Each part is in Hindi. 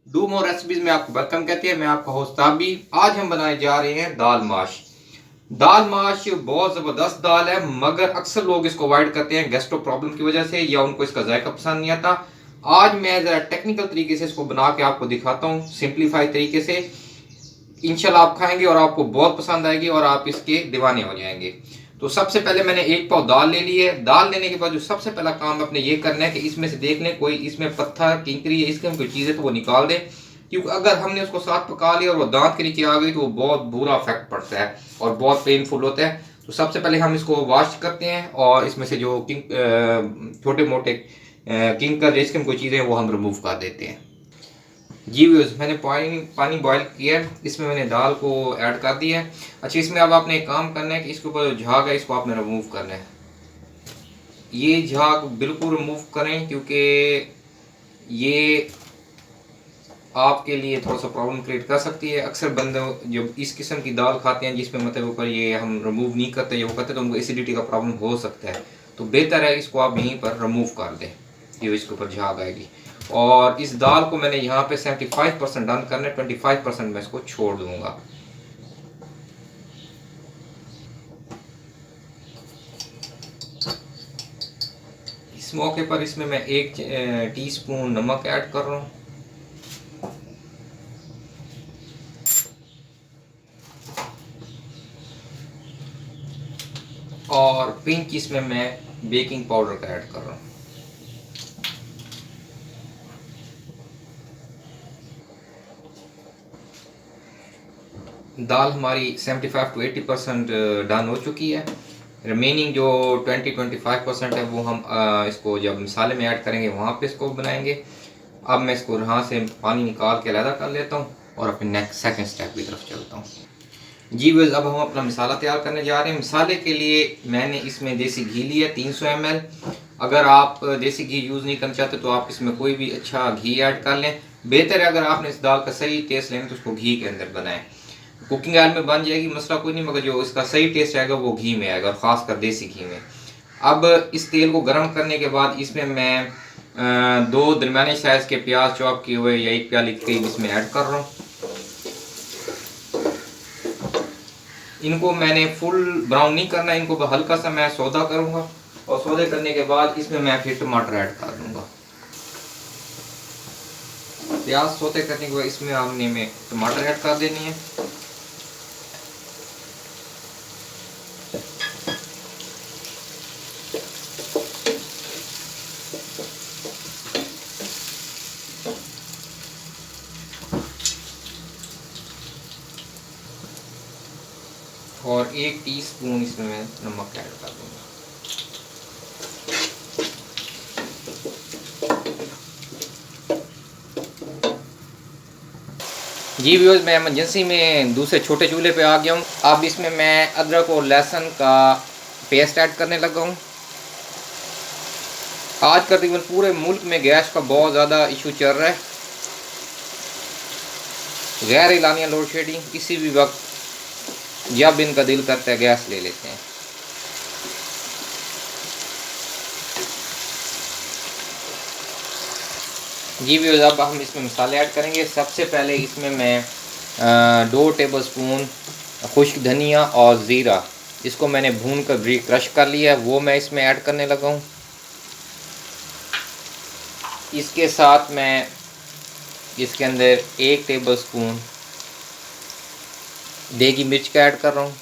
डू मोर रेसिपीज में आपको वेलकम कहते हैं। मैं आपका होस्ट ताबी। आज हम बनाने जा रहे हैं दाल माश। दाल माश बहुत ज़बरदस्त दाल है, मगर अक्सर लोग इसको अवॉइड करते हैं गैस्ट्रो प्रॉब्लम की वजह से, या उनको इसका जायका पसंद नहीं आता। आज मैं ज़रा टेक्निकल तरीके से इसको बना के आपको दिखाता हूँ, सिंप्लीफाई तरीके से। इंशाल्लाह आप खाएंगे और आपको बहुत पसंद आएगी और आप इसके दीवाने हो जाएंगे। तो सबसे पहले मैंने एक पाव दाल ले ली है। दाल लेने के बाद जो सबसे पहला काम अपने ये करना है कि इसमें से देख लें कोई इसमें पत्थर किंकरी या इसके कोई चीज़ है तो वो निकाल दें, क्योंकि अगर हमने उसको साथ पका लिया और वो दांत के नीचे आ गई तो वो बहुत बुरा इफेक्ट पड़ता है और बहुत पेनफुल होता है। तो सबसे पहले हम इसको वॉश करते हैं और इसमें से जो छोटे मोटे किंकर इसके कोई चीज़ें वो हम रिमूव कर देते हैं। जी व्यूअर्स, मैंने पानी पानी बॉयल किया है, इसमें मैंने दाल को ऐड कर दिया है। अच्छा, इसमें अब आपने एक काम करना है कि इसके ऊपर जो झाग है इसको आपने रिमूव करना है। ये झाग बिल्कुल रिमूव करें, क्योंकि ये आपके लिए थोड़ा सा प्रॉब्लम क्रिएट कर सकती है। अक्सर बंदे जो इस किस्म की दाल खाते हैं जिसमें मतलब ऊपर ये हम रिमूव नहीं करते, ये वो करते तो उनको एसिडिटी का प्रॉब्लम हो सकता है। तो बेहतर है इसको आप यहीं पर रिमूव कर दें, ये इसके ऊपर झाग आएगी। और इस दाल को मैंने यहाँ पे 75% डन करना है, 25% मैं इसको छोड़ दूंगा। इस मौके पर इसमें मैं 1 टीस्पून नमक ऐड कर रहा हूँ और पिंच इसमें मैं बेकिंग पाउडर का ऐड कर रहा हूँ। दाल हमारी 75 to 80% डन हो चुकी है। रिमेनिंग जो 20-25% है वो हम इसको जब मसाले में ऐड करेंगे वहाँ पे इसको बनाएंगे। अब मैं इसको यहाँ से पानी निकाल के अलग कर लेता हूँ और अपने नेक्स्ट सेकंड स्टेप की तरफ चलता हूँ। जी बस, अब हम अपना मसाला तैयार करने जा रहे हैं। मसाले के लिए मैंने इसमें देसी घी लिया 300 ml। अगर आप देसी घी यूज़ नहीं करना चाहते तो आप इसमें कोई भी अच्छा घी ऐड कर लें। बेहतर है अगर आपने इस दाल का सही टेस्ट लेना तो उसको घी के अंदर बनाएं। कुकिंग ऑयल में बन जाएगी, मसला कोई नहीं, मगर जो इसका सही टेस्ट आएगा वो घी में आएगा, और ख़ासकर देसी घी में। अब इस तेल को गर्म करने के बाद इसमें मैं 2 दरमियाने साइज़ के प्याज चॉप किए हुए या 1 प्याली के करीब इसमें ऐड कर रहा हूँ। इनको मैंने फुल ब्राउन नहीं करना, इनको हल्का सा मैं सौदा करूँगा और सौदे करने के बाद इसमें मैं फिर टमाटर ऐड कर दूँगा। प्याज सौते करने के बाद इसमें हमने में टमाटर ऐड कर देनी है। और 1 टीस्पून इसमें मैं नमक ऐड कर दूँगा। जी व्यूअर्स, मैं इमरजेंसी में दूसरे छोटे चूल्हे पे आ गया हूँ। अब इसमें मैं अदरक और लहसुन का पेस्ट ऐड करने लगा हूँ। आज तकरीबन पूरे मुल्क में गैस का बहुत ज़्यादा इशू चल रहा है। गैर एलानिया लोड शेडिंग, किसी भी वक्त जब इनका दिल करता है गैस ले लेते हैं। जी व्यूअर्स, अब हम इसमें मसाले ऐड करेंगे। सबसे पहले इसमें मैं 2 टेबलस्पून खुश्क धनिया और ज़ीरा, इसको मैंने भून कर क्रश कर लिया है, वो मैं इसमें ऐड करने लगा हूँ। इसके साथ मैं इसके अंदर 1 टेबलस्पून देगी मिर्च का ऐड कर रहा हूँ।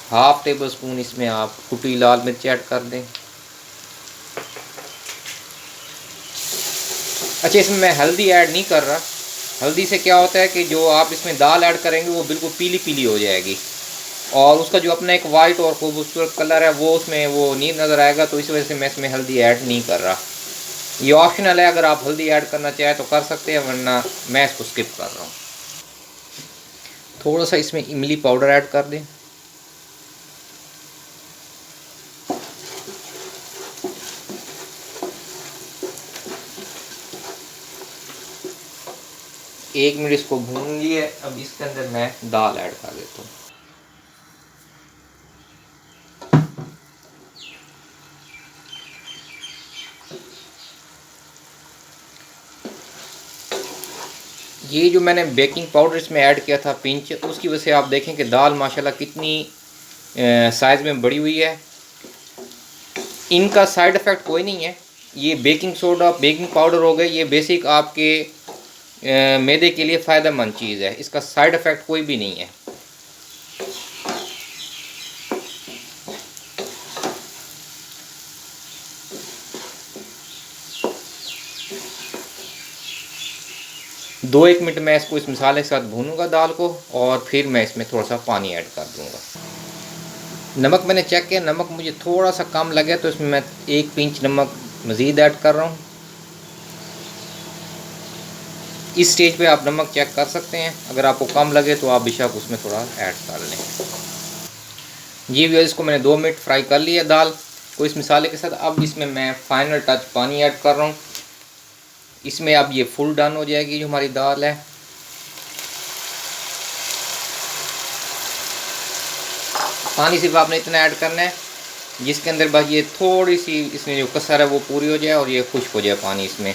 हाफ टेबल स्पून इसमें आप कुटी लाल मिर्च ऐड कर दें। अच्छा, इसमें मैं हल्दी ऐड नहीं कर रहा। हल्दी से क्या होता है कि जो आप इसमें दाल ऐड करेंगे वो बिल्कुल पीली पीली हो जाएगी और उसका जो अपना एक वाइट और खूबसूरत कलर है वो उसमें वो नहीं नज़र आएगा। तो इस वजह से मैं इसमें हल्दी ऐड नहीं कर रहा। ये ऑप्शनल है, अगर आप हल्दी ऐड करना चाहें तो कर सकते हैं, वरना मैं इसको स्किप कर रहा हूँ। थोड़ा सा इसमें इमली पाउडर ऐड कर दें। एक मिनट इसको भून लिए। अब इसके अंदर मैं दाल ऐड कर देता हूँ। ये जो मैंने बेकिंग पाउडर इसमें ऐड किया था पिंच, उसकी वजह से आप देखें कि दाल माशाल्लाह कितनी साइज़ में बड़ी हुई है। इनका साइड इफ़ेक्ट कोई नहीं है। ये बेकिंग सोडा, बेकिंग पाउडर हो गए, ये बेसिक आपके मैदे के लिए फ़ायदेमंद चीज़ है। इसका साइड इफ़ेक्ट कोई भी नहीं है। दो एक मिनट मैं इसको इस मसाले के साथ भूनूंगा दाल को, और फिर मैं इसमें थोड़ा सा पानी ऐड कर दूंगा। नमक मैंने चेक किया, नमक मुझे थोड़ा सा कम लगे तो इसमें मैं एक पिंच नमक मज़ीद ऐड कर रहा हूँ। इस स्टेज पे आप नमक चेक कर सकते हैं, अगर आपको कम लगे तो आप बेशक उसमें थोड़ा ऐड कर लें। जी भी इसको मैंने 2 मिनट फ्राई कर लिया दाल को इस मसाले के साथ। अब इसमें मैं फाइनल टच पानी ऐड कर रहा हूँ। इसमें अब ये फुल डन हो जाएगी जो हमारी दाल है। पानी सिर्फ आपने इतना ऐड करना है जिसके अंदर बस ये थोड़ी सी इसमें जो कसर है वो पूरी हो जाए और ये खुश्क हो जाए पानी इसमें।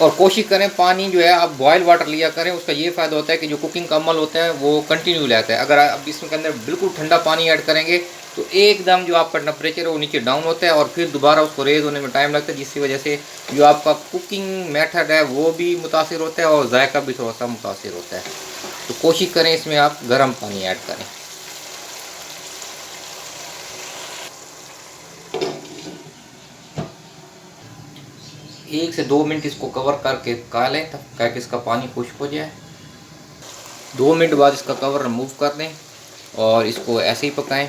और कोशिश करें पानी जो है आप बॉयल वाटर लिया करें, उसका ये फ़ायदा होता है कि जो कुकिंग का अमल होता है वो कंटिन्यू रहता है। अगर आप इसमें के अंदर बिल्कुल ठंडा पानी ऐड करेंगे तो एकदम जो आपका टेम्परेचर है वो नीचे डाउन होता है और फिर दोबारा उसको रेज़ होने में टाइम लगता है, जिसकी वजह से जो आपका कुकिंग मेथड है वो भी मुतासिर होता है और जायका भी थोड़ा सा मुतासिर होता है। तो कोशिश करें इसमें आप गर्म पानी ऐड करें। 1 से 2 मिनट इसको कवर करके पका लें तब ताकि इसका पानी खुश्क हो जाए। 2 मिनट बाद इसका कवर रिमूव कर दें और इसको ऐसे ही पकाएं।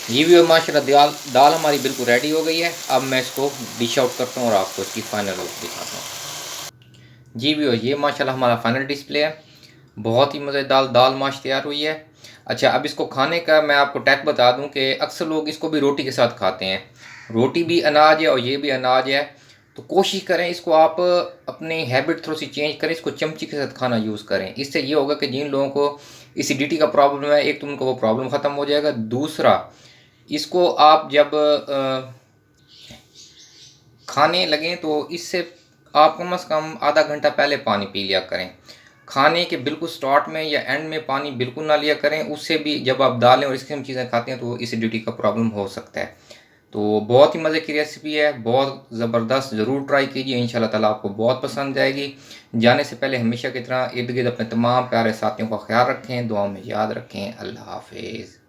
ये भी माशाल्लाह दाल हमारी बिल्कुल रेडी हो गई है। अब मैं इसको डिश आउट करता हूँ और आपको इसकी फाइनल लुक दिखाता हूँ। जी भी ये माशाल्लाह हमारा फाइनल डिस्प्ले है। बहुत ही मज़ेदार दाल माश तैयार हुई है। अच्छा, अब इसको खाने का मैं आपको टेक बता दूं कि अक्सर लोग इसको भी रोटी के साथ खाते हैं। रोटी भी अनाज है और ये भी अनाज है, तो कोशिश करें इसको आप अपनी हैबिट थोड़ी सी चेंज करें, इसको चमची के साथ खाना यूज़ करें। इससे ये होगा कि जिन लोगों को एसिडिटी का प्रॉब्लम है, एक तो उनको वो प्रॉब्लम ख़त्म हो जाएगा। दूसरा, इसको आप जब खाने लगें तो इससे आप कम से कम आधा घंटा पहले पानी पी लिया करें। खाने के बिल्कुल स्टार्ट में या एंड में पानी बिल्कुल ना लिया करें, उससे भी जब आप दालें और इस किस्म की चीज़ें खाते हैं तो एसिडिटी का प्रॉब्लम हो सकता है। तो बहुत ही मज़े की रेसिपी है, बहुत ज़बरदस्त, ज़रूर ट्राई कीजिए, इंशाल्लाह ताला आपको बहुत पसंद आएगी। जाने से पहले हमेशा की तरह इर्द गिर्द अपने तमाम प्यारे साथियों का ख्याल रखें, दुआ में याद रखें। अल्लाह हाफिज़।